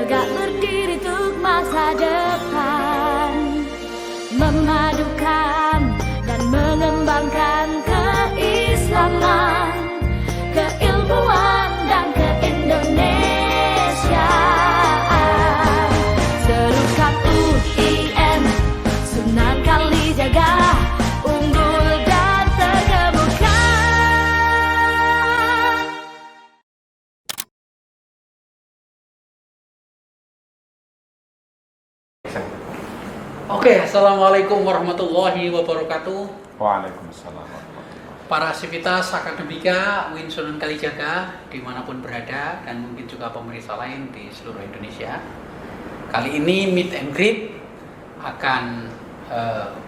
tegak berdiri untuk masa depan, memadukan dan mengembangkan keislaman, keilmuan dan keindonesiaan. Serukan UIN, Sunan Kalijaga, unggul dan terkemuka. Oke, assalamualaikum warahmatullahi wabarakatuh. Waalaikumsalam warahmatullahi. Para sivitas akademika UIN Sunan Kalijaga dimanapun berada dan mungkin juga pemirsa lain di seluruh Indonesia. Kali ini Meet and Greet akan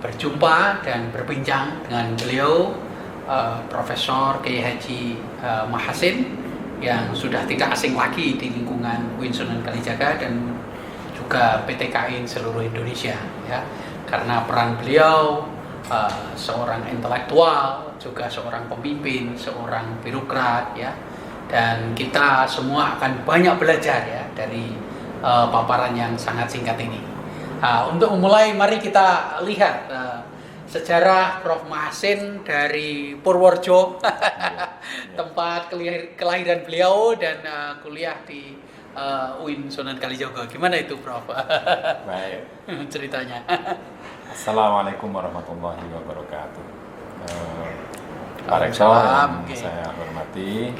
berjumpa dan berbincang dengan beliau Profesor Kiai Haji Mahasin yang sudah tidak asing lagi di lingkungan UIN Sunan Kalijaga dan juga PT KAIN seluruh Indonesia, ya, karena peran beliau seorang intelektual, juga seorang pemimpin, seorang birokrat, ya, dan kita semua akan banyak belajar, ya, dari paparan yang sangat singkat ini. Untuk memulai, mari kita lihat sejarah Prof. Mahasin dari Purworejo, tempat kelahiran beliau dan kuliah di UIN Sunan Kalijaga. Gimana itu, Prof? Baik. Ceritanya. Assalamualaikum warahmatullahi wabarakatuh. Pak Rektor yang saya hormati.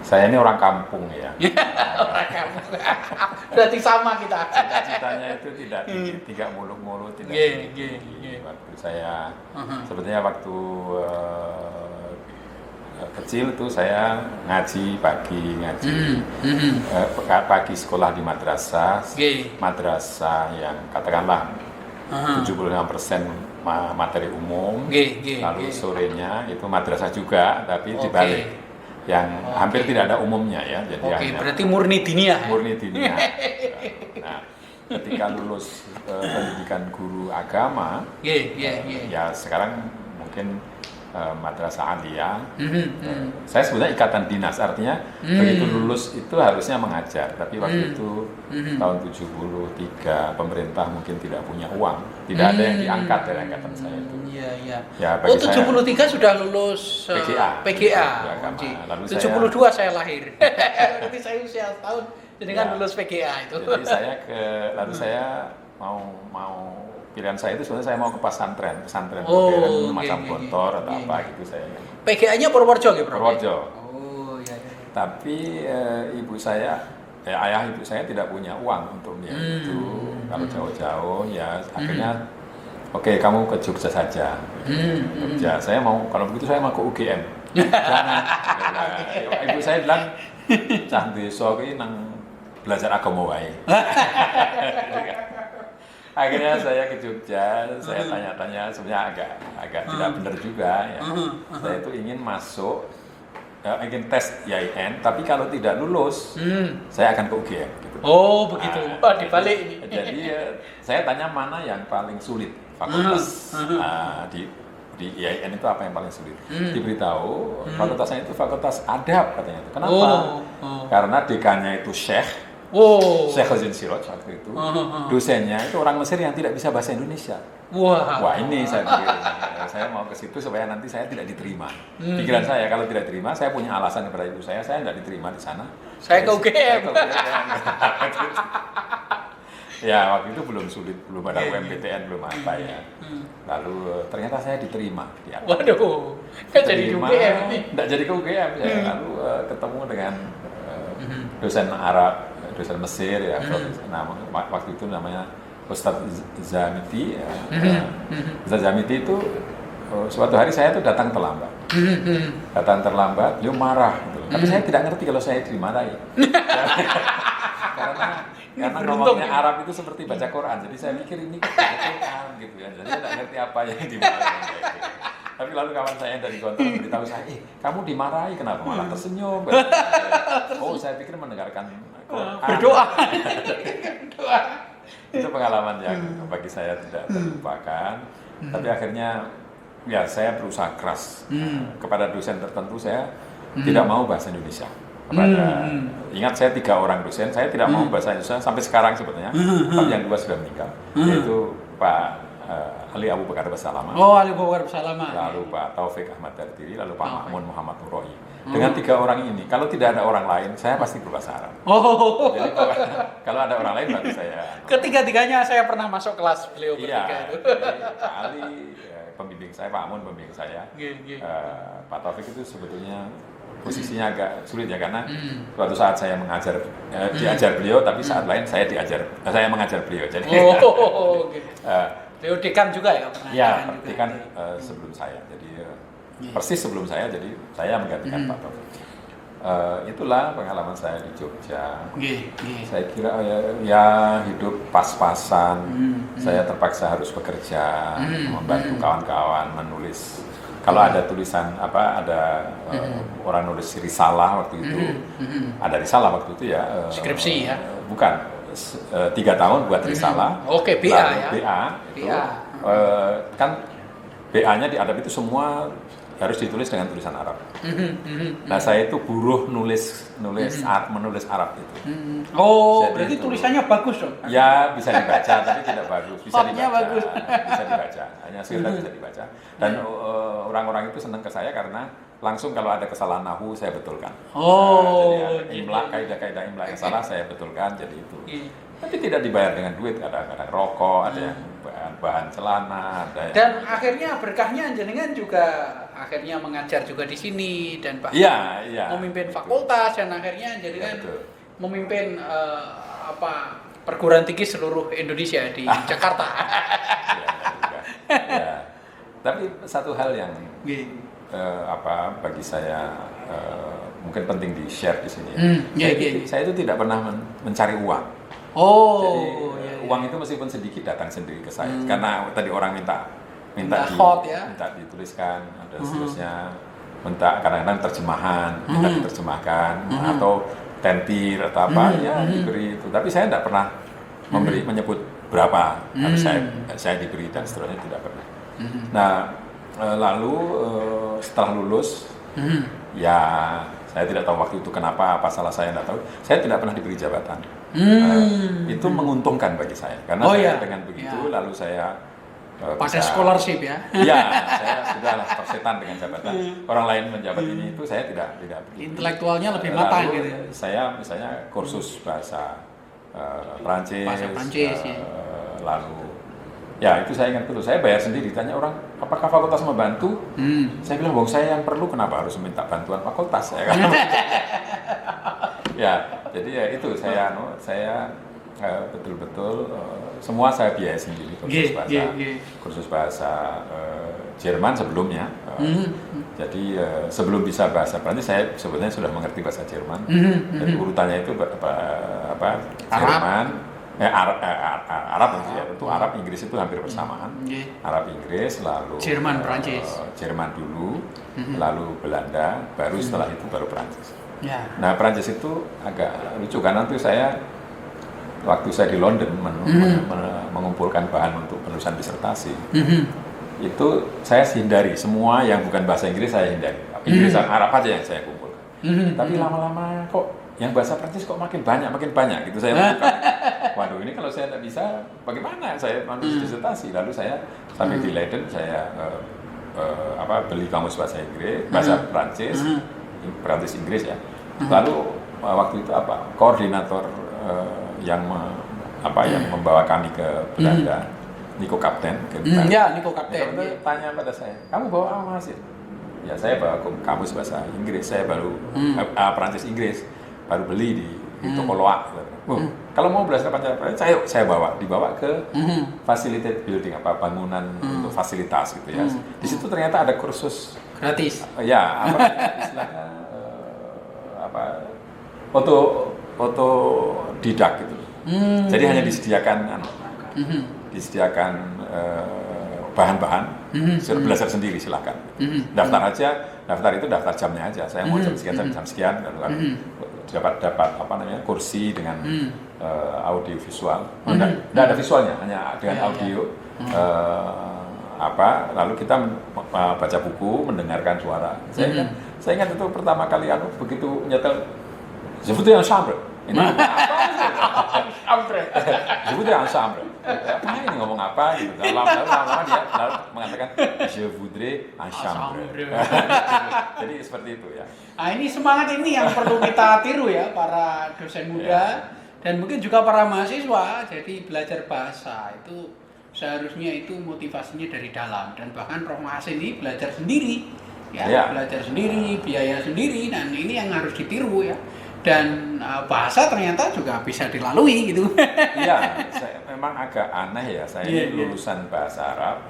Saya ini orang kampung, ya. Orang kampung. Berarti sama kita. Cita-citanya itu tidak muluk-muluk, tidak. Waktu saya sebetulnya waktu kecil itu saya ngaji pagi, pagi sekolah di madrasah yang katakanlah 75% materi umum, lalu sorenya itu madrasah juga, tapi dibalik yang hampir tidak ada umumnya, ya. Jadi berarti murni diniyah. Murni diniyah. Nah, ketika lulus pendidikan guru agama, ya sekarang mungkin madrasah aliyah. Saya sebenarnya ikatan dinas, artinya begitu lulus itu harusnya mengajar, tapi waktu itu tahun 73 pemerintah mungkin tidak punya uang, tidak ada yang diangkat dari angkatan saya itu. Ya, 73 sudah lulus PGA. Lalu 72 saya lahir. Berarti saya usia setahun dengan lulus PGA itu. Jadi saya mau pilihan saya itu sebenarnya saya mau ke pesantren modern macam Gontor atau apa gitu saya. PGA-nya Purworejo gitu, Bro? Purworejo. Iya. Tapi ibu saya, ayah ibu saya tidak punya uang untuk biaya itu. Kalau jauh-jauh, ya akhirnya oke, kamu ke Jogja saja. Jogja. Saya mau, kalau begitu saya mau ke UGM. Jangan. Ibu saya bilang, cah desa iki nang belajar agama wae. Akhirnya saya ke Jogja, saya tanya-tanya, sebenarnya agak tidak benar juga, ya. Saya itu ingin masuk, ingin tes IAIN, tapi kalau tidak lulus, saya akan ke UGM. Gitu. Oh, begitu. Dibalik ini. Jadi saya tanya mana yang paling sulit fakultas di IAIN itu, apa yang paling sulit? Diberitahu fakultasnya itu fakultas adab, katanya. Kenapa? Karena dekannya itu Syekh Khazin Siraj waktu itu, dosennya itu orang Mesir yang tidak bisa bahasa Indonesia. Wah, ini saya pikir, saya mau ke situ supaya nanti saya tidak diterima. Pikiran saya, kalau tidak diterima, saya punya alasan kepada ibu saya tidak diterima di sana. Saya ke UGM. Ya, waktu itu belum sulit, belum ada UMPTN, belum apa, ya. Lalu ternyata saya diterima. Ya. Waduh, nggak jadi ke UGM. Nggak jadi ke UGM, saya lalu ketemu dengan dosen Arab, dosen Mesir, ya. Waktu itu namanya Ustadz Zamiti. Ustadz Zamiti itu suatu hari saya tuh datang terlambat. Beliau marah. Gitu. Tapi saya tidak ngerti kalau saya dimarahi. Karena ngomongnya Arab itu seperti baca Quran. Jadi saya mikir ini Quran gitu, ya. Jadi saya tidak ngerti apa yang dimarahi. Tapi lalu kawan saya dari Gontor beritahu saya, kamu dimarahi, kenapa malah tersenyum? Oh, saya pikir mendengarkan Quran. Berdoa. Itu pengalaman yang bagi saya tidak terlupakan. Tapi akhirnya ya saya berusaha keras kepada dosen tertentu, saya tidak mau bahasa Indonesia. kepada ingat saya 3 orang dosen, saya tidak mau bahasa Indonesia sampai sekarang sebetulnya, tapi yang 2 sudah meninggal, yaitu Pak Ali Abu Bakar Basalama, Ali Abu Bakar Basalama, lalu Pak Taufik Ahmad Dardiri, lalu Pak Ma'mun Muhammad Nuroi. Dengan 3 orang ini, kalau tidak ada orang lain, saya pasti berbahasa Arab. Jadi kalau ada orang lain berarti saya. Ketiga-tiganya saya pernah masuk kelas beliau bertiga itu. Pak Ali pembimbing saya, Pak Amun pembimbing saya. Pak Taufik itu sebetulnya posisinya agak sulit ya, karena suatu saat saya mengajar, diajar beliau, tapi saat lain saya mengajar beliau. Jadi beliau dekan juga ya? Dekan sebelum saya. Jadi persis sebelum saya, jadi saya menggantikan Pak Taufik. Itulah pengalaman saya di Jogja. Saya kira ya hidup pas-pasan. Saya terpaksa harus bekerja, membantu kawan-kawan menulis. Kalau ada tulisan ada orang nulis risalah waktu itu, ada risalah waktu itu ya. Skripsi ya? Bukan, 3 tahun buat risalah. Oke, BA ya? BA. Kan BA-nya di Adab itu semua harus ditulis dengan tulisan Arab. Nah, saya itu buruh menulis Arab itu. Berarti tulisannya bagus dong? Ya, bisa dibaca, tapi tidak bagus. Bisa Fontnya dibaca, bagus. bisa dibaca. Hanya sekedar bisa dibaca. Dan orang-orang itu senang ke saya karena langsung kalau ada kesalahan nahu saya betulkan. Jadi ada imla, kaidah-kaidah imla yang salah saya betulkan, jadi itu. Tapi tidak dibayar dengan duit, kadang-kadang rokok, ada yang bahan celana, ada yang... Dan akhirnya berkahnya jenengan juga akhirnya mengajar juga di sini dan bahkan memimpin fakultas, dan akhirnya jenengan memimpin perguruan tinggi seluruh Indonesia di Jakarta. Tapi satu hal yang bagi saya mungkin penting di share di sini. Saya itu tidak pernah mencari uang. Uang itu meskipun sedikit datang sendiri ke saya, karena tadi orang minta dituliskan, ada seterusnya, minta kadang-kadang terjemahan, minta diterjemahkan, atau tentir atau apa, diberi itu. Tapi saya tidak pernah menyebut berapa harus saya diberi dan seterusnya, tidak pernah. Nah, lalu setelah lulus, ya saya tidak tahu waktu itu kenapa, apa salah saya tidak tahu. Saya tidak pernah diberi jabatan. Itu menguntungkan bagi saya, karena dengan begitu lalu saya pada scholarship ya? Iya, saya sudahlah tersetan dengan jabatan. Orang lain menjabat ini itu saya tidak intelektualnya lebih matang gitu. Saya misalnya kursus bahasa Prancis, lalu ya itu saya ingat betul. Saya bayar sendiri. Tanya orang, apakah fakultas membantu? Saya bilang, bahwa saya yang perlu, kenapa harus minta bantuan fakultas? Ya, jadi ya itu saya betul-betul semua saya biaya sendiri, kursus bahasa Jerman sebelumnya. Jadi sebelum bisa bahasa Prancis saya sebetulnya sudah mengerti bahasa Jerman. Jadi urutannya itu Jerman, Arab itu Arab Inggris itu hampir bersamaan. Arab Inggris, lalu Jerman Prancis. Jerman dulu, lalu Belanda, baru setelah itu baru Prancis. Nah, Prancis itu agak lucu karena itu waktu saya di London mengumpulkan bahan untuk penulisan disertasi, itu saya hindari semua yang bukan bahasa Inggris, saya hindari. Inggris dan Arab aja yang saya kumpulkan. Tapi lama-lama kok yang bahasa Prancis kok makin banyak gitu saya bukan. Waduh, ini kalau saya tidak bisa, bagaimana saya menulis disertasi? Lalu saya sampai di Leiden saya beli kamus bahasa Inggris, bahasa Prancis, Prancis Inggris ya. Lalu waktu itu koordinator yang membawa kami ke Belanda, Nico Kapten. Nico Kapten. Dia tanya pada saya, kamu bawa apa hasil? Ya saya bawa kamus bahasa Inggris, saya baru Prancis Inggris baru beli di toko Loak. Kalau mau belajar Prancis, saya dibawa ke facilitated building, bangunan untuk fasilitas gitu ya. Di situ ternyata ada kursus gratis. Istilahnya otodidak gitu. Jadi hanya disediakan bahan-bahan, belajar sendiri silakan. Daftar itu daftar jamnya aja. Saya mau jam sekian, lalu dapat kursi dengan audio visual. Tidak ada visualnya, hanya dengan audio. Lalu kita baca buku, mendengarkan suara. Saya ingat itu pertama kali begitu nyetel Sebutnya ensemble. Ini Ambre. sebutnya ensemble. Apa ini ngomong apa gitu. Lama-lama dia mengatakan je voudrais ensemble. Jadi seperti itu ya. Nah, ini semangat ini yang perlu kita tiru ya para dosen muda dan mungkin juga para mahasiswa. Jadi belajar bahasa itu seharusnya itu motivasinya dari dalam, dan bahkan Prof. Mas ini belajar sendiri ya, belajar sendiri, biaya sendiri, dan ini yang harus ditiru ya. Dan bahasa ternyata juga bisa dilalui gitu. Iya, memang agak aneh ya, saya ini lulusan bahasa Arab,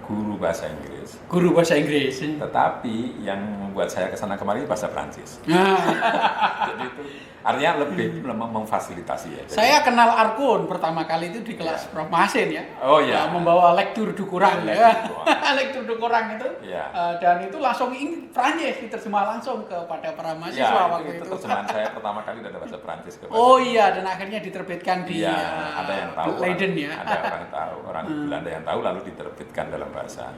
guru bahasa Inggris. Guru bahasa Inggris. Tetapi yang membuat saya kesana kemari bahasa Prancis. Jadi itu artinya lebih memfasilitasi ya. Jadi, saya kenal Arkun pertama kali itu di kelas Prof. Masin ya. Oh iya. Membawa lektur Dukurang ya. Lektur Dukurang itu. Iya. Dan itu langsung Prancis diterjemah langsung kepada para mahasiswa waktu itu. Terjemahan saya pertama kali dari bahasa Prancis ke bahasa Oh iya, dan akhirnya diterbitkan di ada yang tahu, Leiden ya. Ada orang tahu, orang Belanda yang tahu, lalu diterbitkan dalam bahasa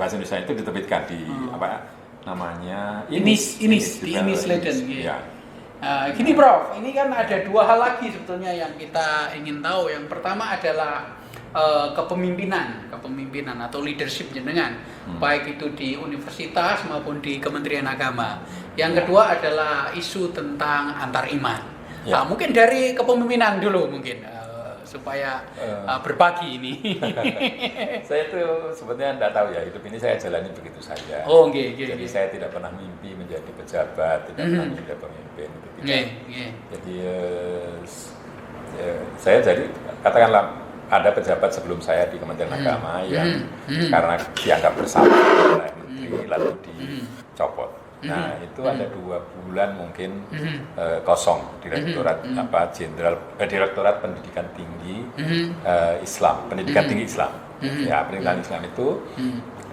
bahasa Indonesia itu diterbitkan di apa namanya Inis di Inis Leiden. Ya. Gini Prof, ini kan ada dua hal lagi sebetulnya yang kita ingin tahu. Yang pertama adalah kepemimpinan atau leadership jenengan, baik itu di universitas maupun di Kementerian Agama. Yang kedua adalah isu tentang antar iman. Ya. Mungkin dari kepemimpinan dulu mungkin supaya berbagi ini. Saya itu sebetulnya tidak tahu ya, hidup ini saya jalani begitu saja. Oh, okay. Jadi saya tidak pernah mimpi menjadi pejabat, tidak pernah menjadi pemimpin. Jadi saya jadi katakanlah ada pejabat sebelum saya di Kementerian Agama yang karena dianggap bersalah oleh menteri lalu dicopot. Nah itu ada 2 bulan mungkin kosong direktorat direktorat pendidikan tinggi Islam, pendidikan tinggi Islam. Ya, pendidikan Islam itu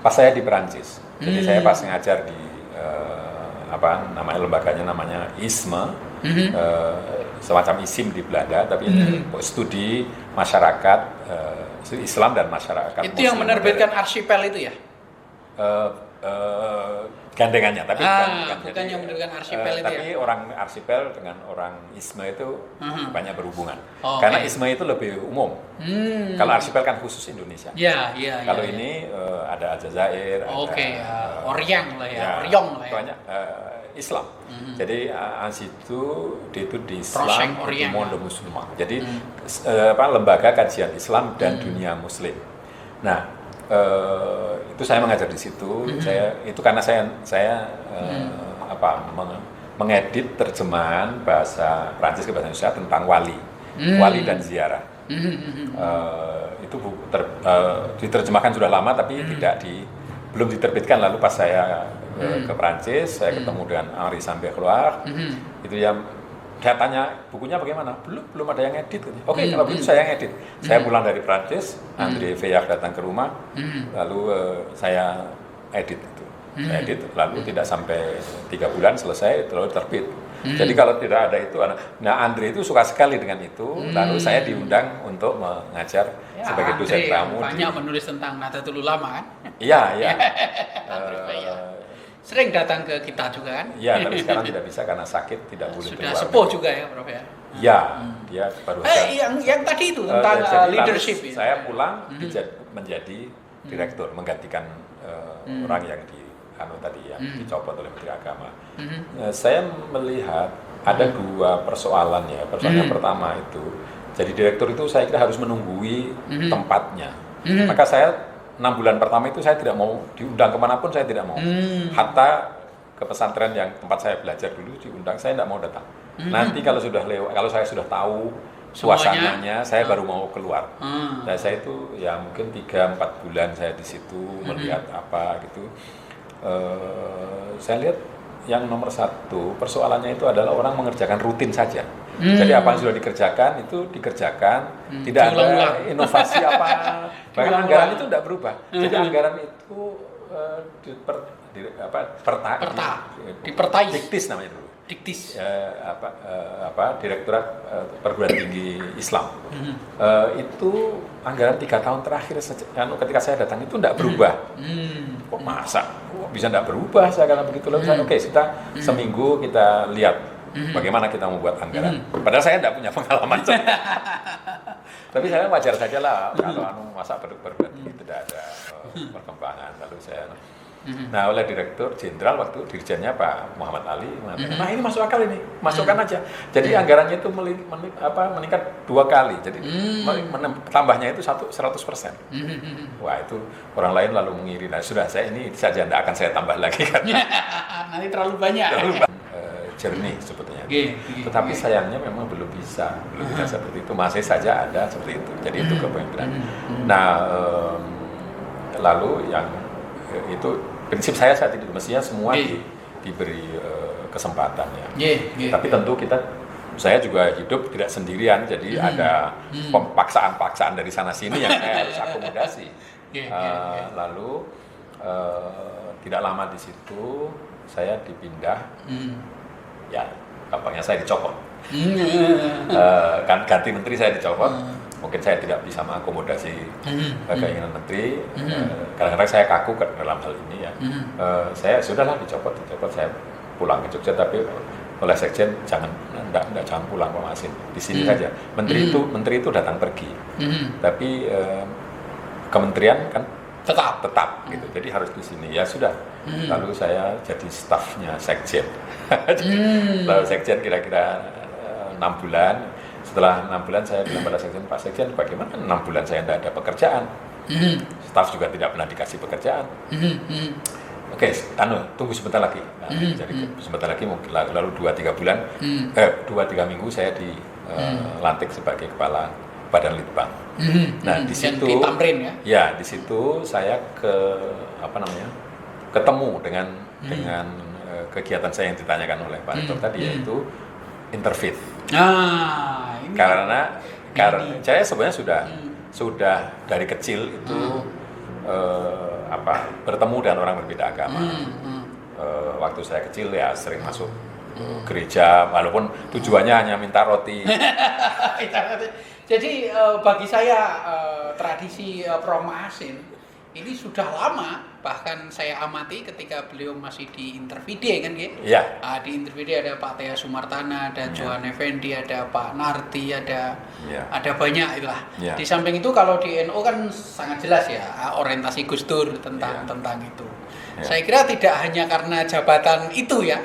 pas saya di Perancis. Jadi saya pas ngajar di lembaganya namanya ISME, semacam ISIM di Belanda, tapi studi masyarakat Islam dan masyarakat itu Muslim yang menerbitkan Archipel itu ya? Gandengannya, tapi bukan yang menerbitkan Archipel itu tapi ya? orang Archipel dengan orang ISME itu banyak berhubungan. Karena Okay. ISME itu lebih umum. Kalau Archipel kan khusus Indonesia. Kalau ini ada Aljazair, ada Oryang lah ya, Oryong lah ya. Banyak Islam. Jadi itu di Islam di Monde Musulman. Jadi lembaga kajian Islam dan dunia Muslim. Nah, itu saya mengajar di situ. Itu karena saya mengedit terjemahan bahasa Prancis ke bahasa Indonesia tentang wali dan ziarah. Itu diterjemahkan sudah lama tapi belum diterbitkan. Lalu pas saya ke Prancis, saya ketemu dengan Henri Samberloire. Itu yang dia tanya bukunya bagaimana? Belum ada yang edit. Oke, kalau begitu saya yang edit. Saya pulang dari Prancis, André Veillard datang ke rumah, lalu saya edit itu. Edit, lalu tidak sampai 3 bulan selesai, lalu terbit. Jadi kalau tidak ada itu, André itu suka sekali dengan itu. Lalu saya diundang untuk mengajar sebagai dosen tamu. Banyak menulis tentang Nahdlatul Ulama kan? Iya. Sering datang ke kita juga kan? Iya, tapi sekarang tidak bisa karena sakit, tidak boleh sudah keluar. Sepuh juga ya Prof ya? Iya, dia baru saja. Yang tadi itu tentang leadership ya? Saya pulang menjadi direktur, menggantikan orang yang dicopot oleh Menteri Agama. Saya melihat ada 2 persoalan ya. Persoalan yang pertama itu, jadi direktur itu saya kira harus menunggui tempatnya. Maka saya 6 bulan pertama itu saya tidak mau diundang kemanapun, saya tidak mau. Hatta ke pesantren yang tempat saya belajar dulu diundang, saya tidak mau datang. Nanti kalau saya sudah tahu suasananya, saya baru mau keluar. Dan saya itu ya mungkin 3-4 bulan saya di situ melihat apa gitu. Saya lihat yang nomor 1 persoalannya itu adalah orang mengerjakan rutin saja. Jadi apa yang sudah dikerjakan itu dikerjakan, tidak ada inovasi apa. Bahkan anggaran itu tidak berubah. Jadi anggaran itu diktis namanya dulu. Diktis. Direktorat Perguruan Tinggi Islam. Itu anggaran 3 tahun terakhir ketika saya datang itu tidak berubah. Kok bisa tidak berubah? Saya kata begitu. Lalu oke, kita seminggu kita lihat Bagaimana kita membuat anggaran? Padahal saya tidak punya pengalaman. Tapi saya wajar saja lah kalau masa berbagi tidak ada perkembangan. Lalu saya, nah oleh Direktur Jenderal waktu dirjennya Pak Muhammad Ali mengatakan, nah ini masuk akal ini, masukkan aja. Jadi anggarannya itu meningkat 2 kali. Jadi tambahnya itu 100%. Wah itu orang lain lalu mengiri. Nah sudah saya ini saja tidak akan saya tambah lagi kan. Nanti terlalu banyak. Jernih sebetulnya. Tetapi sayangnya memang belum bisa seperti itu. Masih saja ada seperti itu. Jadi itu kepemimpinan. Nah lalu yang itu prinsip saya saat itu mestinya semua diberi kesempatan ya. Tapi tentu saya juga hidup tidak sendirian, jadi ada paksaan-paksaan dari sana sini yang saya harus akomodasi. Lalu tidak lama di situ saya dipindah, ya gampangnya saya dicopot. Ganti menteri saya dicopot. Mungkin saya tidak bisa mengakomodasi keinginan menteri. Kadang-kadang saya kaku dalam hal ini ya. Saya sudahlah dicopot, saya pulang ke Jogja. Tapi oleh Sekjen jangan pulang Pak Masin, di sini saja. Menteri itu datang pergi, tapi kementerian kan tetap gitu. Jadi harus di sini ya sudah. Lalu saya jadi stafnya Sekjen. Lalu Sekjen kira-kira 6 bulan. Setelah 6 bulan saya bilang pada Sekjen, Pak Sekjen bagaimana 6 bulan saya tidak ada pekerjaan, staf juga tidak pernah dikasih pekerjaan. Oke, tunggu sebentar lagi. Nah, jadi sebentar lagi mungkin lalu 2-3 bulan, 2-3 minggu saya dilantik sebagai kepala Badan Litbang. Nah di situ, ya di situ saya ketemu dengan kegiatan saya yang ditanyakan oleh Pak Rektor tadi, yaitu interfit. Karena saya sebenarnya sudah dari kecil itu bertemu dengan orang berbeda agama. Waktu saya kecil ya sering masuk gereja, walaupun tujuannya hanya minta roti. Jadi bagi saya tradisi Prof. Masin ini sudah lama, bahkan saya amati ketika beliau masih di Intervide kan gitu. Iya. Di Intervide ada Pak Tea Sumartana, ada Johan Effendi, ada Pak Narti, ada banyak itulah. Di samping itu kalau di NU kan sangat jelas ya orientasi Gus Dur tentang itu. Saya kira tidak hanya karena jabatan itu ya,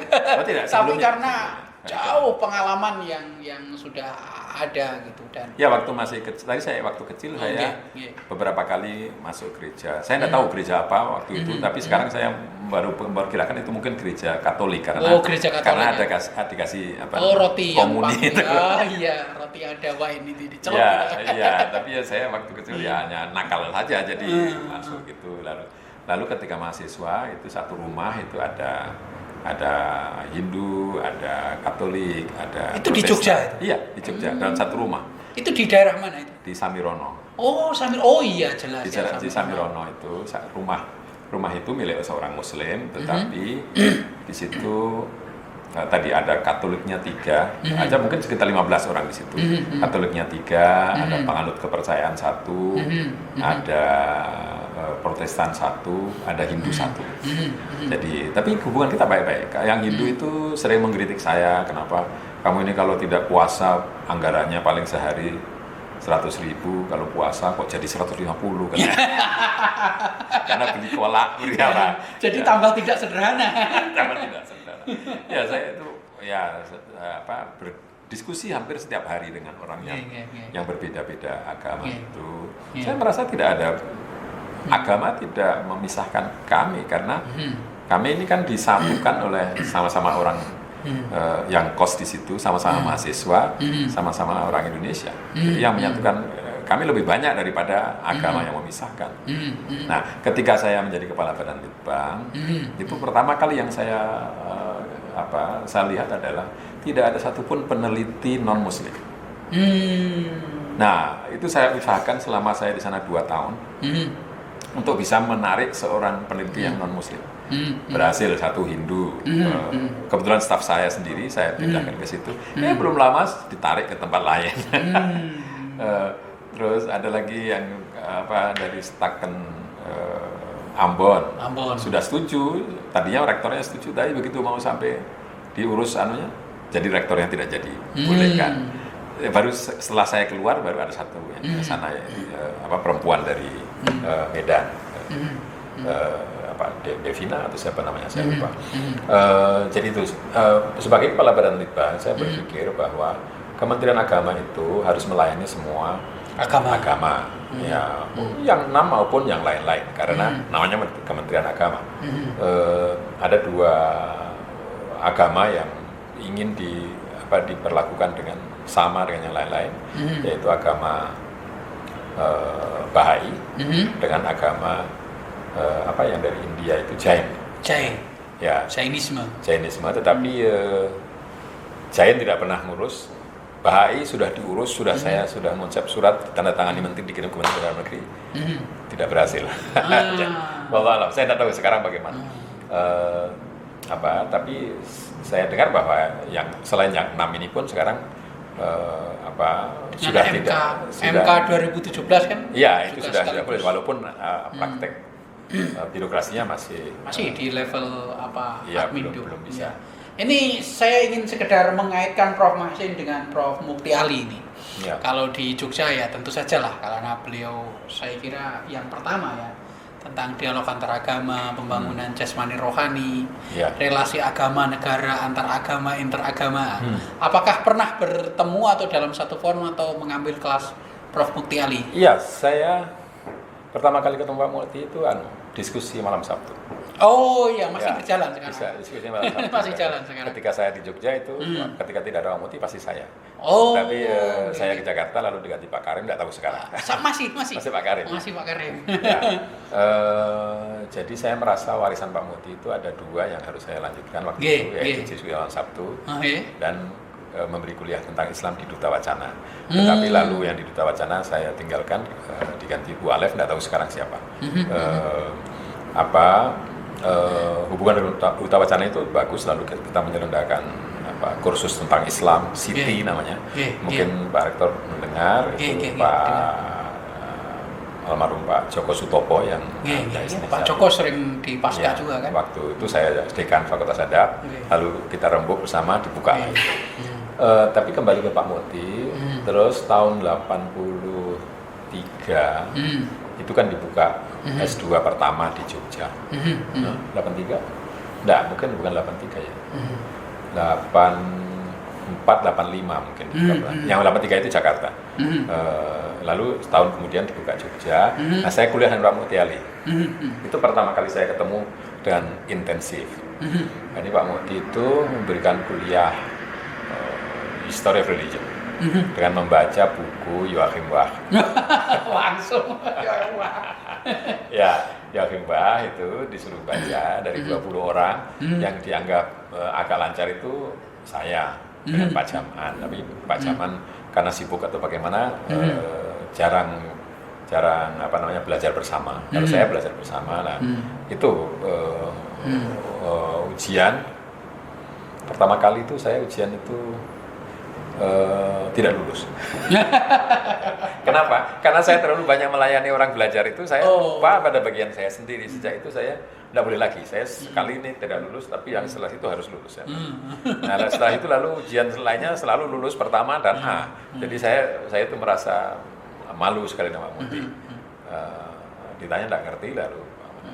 tapi karena jauh pengalaman yang sudah ada gitu. Dan ya waktu masih kecil, saya beberapa kali masuk gereja. Saya tidak tahu gereja apa waktu itu, tapi sekarang saya baru memperkirakan itu mungkin gereja Katolik karena ada dikasih roti komuni itu. Iya, roti ada wine itu dicelok. Iya, tapi ya saya waktu kecil ya hanya nakal saja jadi masuk gitu. Lalu ketika mahasiswa itu satu rumah itu ada Hindu, ada Katolik, ada itu Protestan. Di Jogja? Iya, di Jogja, dalam satu rumah. Itu di daerah mana itu? Di Samirono. Oh, oh iya jelas. Di Samirono itu rumah itu milik seorang Muslim, tetapi di situ tadi ada Katoliknya 3, aja mungkin sekitar 15 orang di situ. Katoliknya 3, ada penganut kepercayaan 1, ada Protestan 1, ada Hindu 1. Jadi, tapi hubungan kita baik-baik. Yang Hindu itu sering mengkritik saya, kenapa kamu ini kalau tidak puasa anggarannya paling sehari 100.000, kalau puasa kok jadi 150 kan? Karena beli kolak, beli apa? Jadi tambah tidak sederhana. Tambah tidak sederhana. Ya saya itu berdiskusi hampir setiap hari dengan orang yang berbeda-beda agama itu. Saya merasa tidak ada agama tidak memisahkan kami karena kami ini kan disatukan oleh sama-sama orang yang kos di situ, sama-sama mahasiswa, sama-sama orang Indonesia. Jadi yang menyatukan kami lebih banyak daripada agama yang memisahkan. Nah, ketika saya menjadi kepala Badan Litbang, itu pertama kali yang saya lihat adalah tidak ada satupun peneliti non Muslim. Nah, itu saya usahakan selama saya di sana 2 tahun untuk bisa menarik seorang peneliti yang non Muslim. Berhasil satu Hindu, kebetulan staf saya sendiri saya pindahkan ke situ. Belum lama ditarik ke tempat lain. Terus ada lagi yang dari Staken Ambon Ambon sudah setuju, tadinya rektornya setuju, tapi begitu mau sampai diurus jadi rektor yang tidak jadi bolehkan. Baru setelah saya keluar baru ada satu yang ke sana perempuan dari Medan. Devina atau siapa namanya saya lupa. Jadi itu sebagai kepala Badan Litbang saya berpikir bahwa Kementerian Agama itu harus melayani semua agama. Ya, yang 6 maupun yang lain-lain karena namanya Kementerian Agama. Ada 2 agama yang ingin diperlakukan dengan sama dengan yang lain-lain, yaitu agama Bahai dengan agama yang dari India itu Jain. Ya, Jainisme. Tetapi Jain tidak pernah ngurus. Bahai sudah diurus, saya sudah mengucap surat tanda tangani menteri dikirim ke Kementerian Dalam Negeri, tidak berhasil. Wallah, saya tidak tahu sekarang bagaimana. Tapi saya dengar bahwa yang selain yang 6 ini pun sekarang sudah MK, tidak MK 2017 kan? Iya, itu sudah boleh walaupun praktek birokrasinya masih di level ya, admin belum bisa. Ya. Ini saya ingin sekedar mengaitkan Prof. Mahsin dengan Prof. Mukti Ali ini. Ya. Kalau di Jogja ya tentu saja lah karena beliau saya kira yang pertama ya tentang dialog antar agama, pembangunan jasmani rohani, relasi agama negara, antar agama, interagama. Apakah pernah bertemu atau dalam satu forum atau mengambil kelas Prof. Mukti Ali? Iya, saya pertama kali ketemu Pak Mukti itu diskusi malam Sabtu. Oh iya, masih berjalan sekarang. Bisa, diskusi malam Sabtu. Masih jalan sekarang. Ketika saya di Jogja itu, ketika tidak ada Pak Mukti pasti saya. Oh. Tapi saya ke Jakarta lalu diganti Pak Karim, tidak tahu sekarang. Masih Pak Karim. Masih Pak Karim. Ya. Jadi saya merasa warisan Pak Mukti itu ada 2 yang harus saya lanjutkan waktu itu, yaitu diskusi malam Sabtu dan memberi kuliah tentang Islam di Duta Wacana. Tetapi lalu yang di Duta Wacana saya tinggalkan, diganti Bu Alef, tidak tahu sekarang siapa. Hubungan dengan Duta Wacana itu bagus, lalu kita menyelenggarakan kursus tentang Islam, Siti namanya. Mungkin Pak Rektor mendengar, itu almarhum Pak Joko Sutopo yang Pak Joko sering di Pasca juga kan. Waktu itu saya dekan Fakultas Adab, lalu kita rembuk bersama dibuka. Tapi kembali ke Pak Mukti, terus tahun 83 itu kan dibuka S2 pertama di Jogja. 83? Enggak, mungkin bukan 83 ya. 84, 85 mungkin. Yang 83 itu Jakarta. Lalu setahun kemudian dibuka Jogja. Nah, saya kuliah dengan Pak Mukti Ali. Itu pertama kali saya ketemu dan intensif. Ini Pak Mukti itu memberikan kuliah History of Religion dengan membaca buku Joachim Bach. Langsung. Ya, Joachim Bach itu disuruh baca dari 20 orang yang dianggap agak lancar itu saya dengan Pak Jaman. Tapi Pak Jaman karena sibuk atau bagaimana jarang belajar bersama. Kalau saya belajar bersama, nah itu ujian pertama kali itu saya ujian itu tidak lulus. Kenapa? Karena saya terlalu banyak melayani orang belajar itu, saya lupa pada bagian saya sendiri. Sejak itu saya tidak boleh lagi. Saya sekali ini tidak lulus, tapi yang setelah itu harus lulus. Ya. Nah, setelah itu lalu ujian lainnya selalu lulus pertama dan A. Jadi saya itu merasa malu sekali sama Mukti. Ditanya tidak ngerti lalu.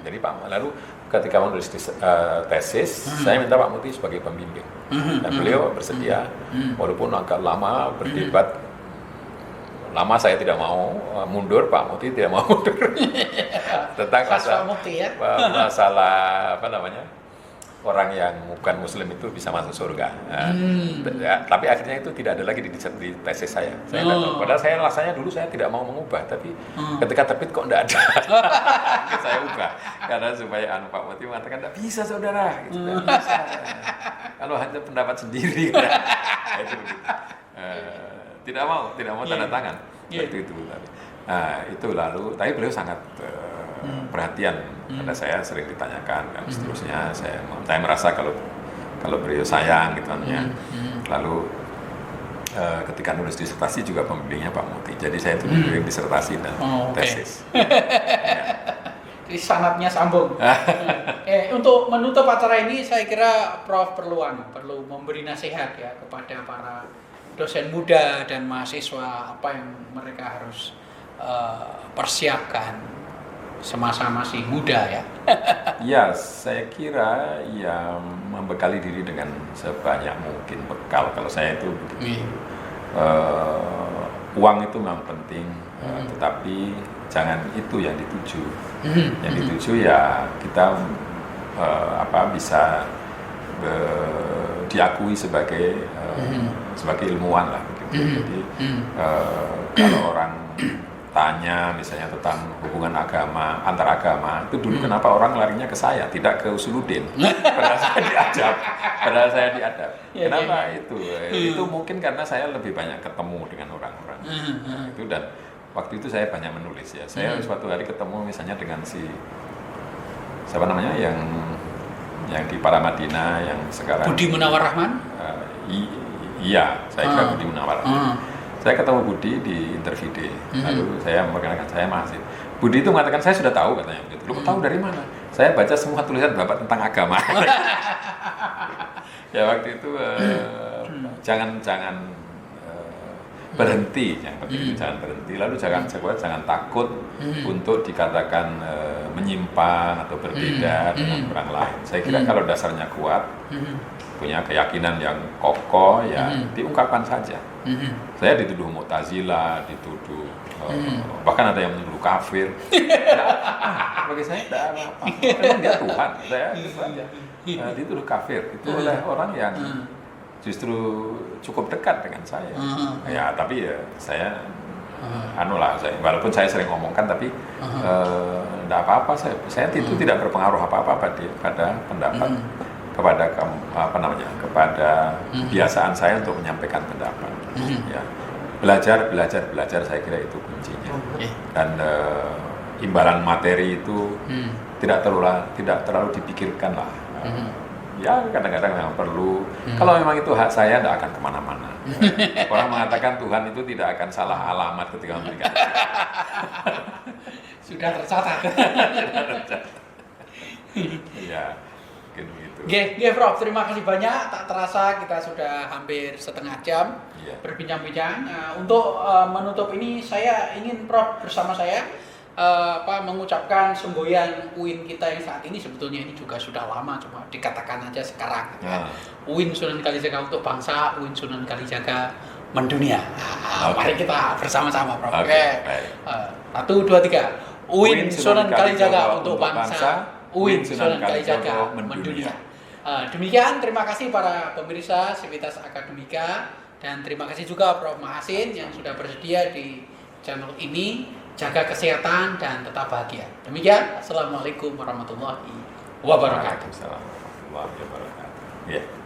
Jadi lalu ketika menulis tesis, saya minta Pak Mukti sebagai pembimbing. Dan beliau bersedia, walaupun agak lama berdebat, lama saya tidak mau mundur, Pak Mukti tidak mau mundur. Tentang masalah orang yang bukan Muslim itu bisa masuk surga. Tapi akhirnya itu tidak ada lagi di tesis saya. Saya tidak tahu. Padahal saya rasanya dulu saya tidak mau mengubah, tapi ketika terbit kok tidak ada. Saya ubah karena supaya Pak Mukti mengatakan tidak bisa saudara, gitu, tidak bisa. Kalau hanya pendapat sendiri, itu begitu. Tidak mau tanda tangan seperti itu. Nah itu lalu, tapi beliau sangat perhatian pada saya, sering ditanyakan dan seterusnya. Saya merasa kalau beliau sayang gitu ya. Lalu ketika nulis disertasi juga pembimbingnya Pak Mukti. Jadi saya itu bimbing disertasi dan tesis. sanatnya sambung. Untuk menutup acara ini saya kira Prof perlu memberi nasihat ya kepada para dosen muda dan mahasiswa apa yang mereka harus persiapkan semasa masih muda ya. Ya, saya kira ya membekali diri dengan sebanyak mungkin bekal. Kalau saya itu begitu. Uang itu memang penting, tetapi jangan itu yang dituju. Yang dituju ya kita bisa diakui sebagai ilmuwan lah begitu. Jadi kalau orang tanya misalnya tentang hubungan agama antar agama, itu dulu kenapa orang larinya ke saya, tidak ke Usuluddin? Padahal saya diadab. Kenapa itu? Itu mungkin karena saya lebih banyak ketemu dengan orang-orang. Itu, dan waktu itu saya banyak menulis ya. Saya suatu hari ketemu misalnya dengan siapa namanya yang di Paramadina yang sekarang Budi Munawar Rahman. Iya, saya kira Budi Munawar. Saya ketemu Budi di Intervide, lalu saya memperkenalkan saya mahasiswa. Budi itu mengatakan saya sudah tahu katanya. Lu tahu dari mana? Saya baca semua tulisan Bapak tentang agama. Ya waktu itu jangan berhenti, yang penting itu jangan berhenti. Lalu jangan takut untuk dikatakan menyimpang atau berbeda dengan orang lain. Saya kira kalau dasarnya kuat, punya keyakinan yang kokoh, ya diungkapkan saja. Saya dituduh Mu'tazilah, dituduh bahkan ada yang menuduh kafir. Bagi saya tidak apa-apa. Memang dia Tuhan, saya itu saja. Dituduh kafir itu oleh orang yang justru cukup dekat dengan saya. Ya, tapi ya saya walaupun saya sering ngomongkan, tapi tidak apa-apa. Saya itu tidak berpengaruh apa-apa pada pendapat, kepada kebiasaan saya untuk menyampaikan pendapat. Ya, belajar saya kira itu kuncinya. Dan imbalan materi itu tidak terlalu dipikirkan lah. Ya kadang-kadang memang perlu. Kalau memang itu hak saya, tidak akan kemana-mana. Orang mengatakan Tuhan itu tidak akan salah alamat ketika memberikan. Sudah tercatat. Ya, mungkin begitu. Oke, Prof, terima kasih banyak. Tak terasa kita sudah hampir setengah jam berbincang-bincang. Untuk menutup ini, saya ingin Prof bersama saya mengucapkan semboyan UIN kita yang saat ini. Sebetulnya ini juga sudah lama, cuma dikatakan aja sekarang. UIN Sunan Kalijaga untuk bangsa, UIN Sunan Kalijaga mendunia. Mari kita bersama-sama, Prof. Oke. 1, 2, 3. UIN Sunan Kalijaga untuk bangsa, UIN Sunan Kalijaga mendunia. Demikian, terima kasih para pemirsa Sivitas Akademika, dan terima kasih juga Prof. Mahasin yang sudah bersedia di channel ini. Jaga kesehatan dan tetap bahagia. Demikian, Assalamualaikum warahmatullahi wabarakatuh. Waalaikumsalam warahmatullahi wabarakatuh.